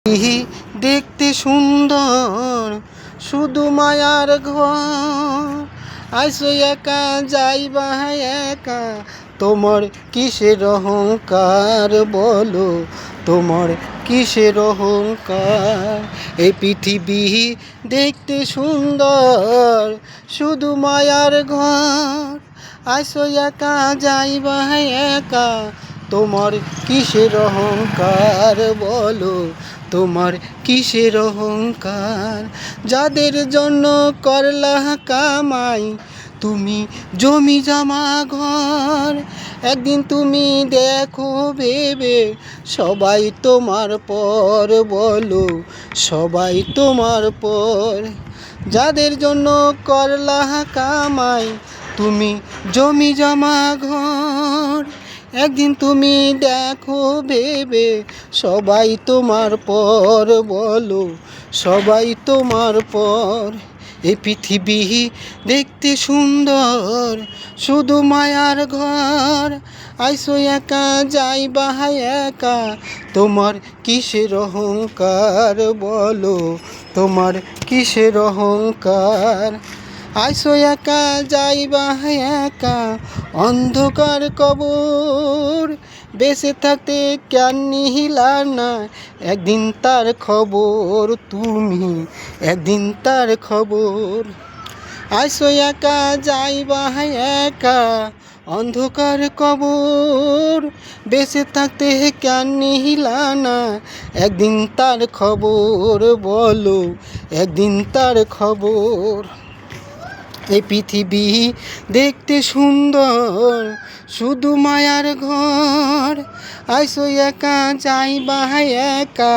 ইহি দেখতে সুন্দর, শুধু মায়ার ঘর। আইসো একা যাইবা একা, তোমার কিসের অহংকার বলো, তোমার কিসের অহংকার। এই পৃথিবী দেখতে সুন্দর, শুধু মায়ার ঘর। আইসো একা যাইবা একা, তোমার কিসের অহংকার বলো, তোমার কিসের অহংকার। যাদের জন্য করলা কামাই তুমি জমি জমা ঘর, একদিন তুমি দেখো ভেবে সবাই তোমার পর বলো, সবাই তোমার পর। যাদের জন্য করলা কামাই তুমি জমি জমা ঘর, একদিন তুমি দেখো ভেবে সবাই তোমার পর বলো, সবাই তোমার পর। এই পৃথিবী দেখতে সুন্দর, শুধু মায়ার ঘর। আইসো একা যাইবা একা, তোমার কিসের অহংকার বলো, তোমার কিসের অহংকার। আইসো একা যাইবা একা, অন্ধকার কবর। বেঁচে থাকতে কেন নিহিলা না, একদিন তার খবর তুমি, একদিন তার খবর। আইসো একা যাইবা একা, অন্ধকার কবর। বেঁচে থাকতে কেন নিহিলা না, একদিন তার খবর বলো, একদিন তার খবর। এই পৃথিবী দেখতে সুন্দর, শুধু মায়ার ঘর। আইসো একা যাইবা একা,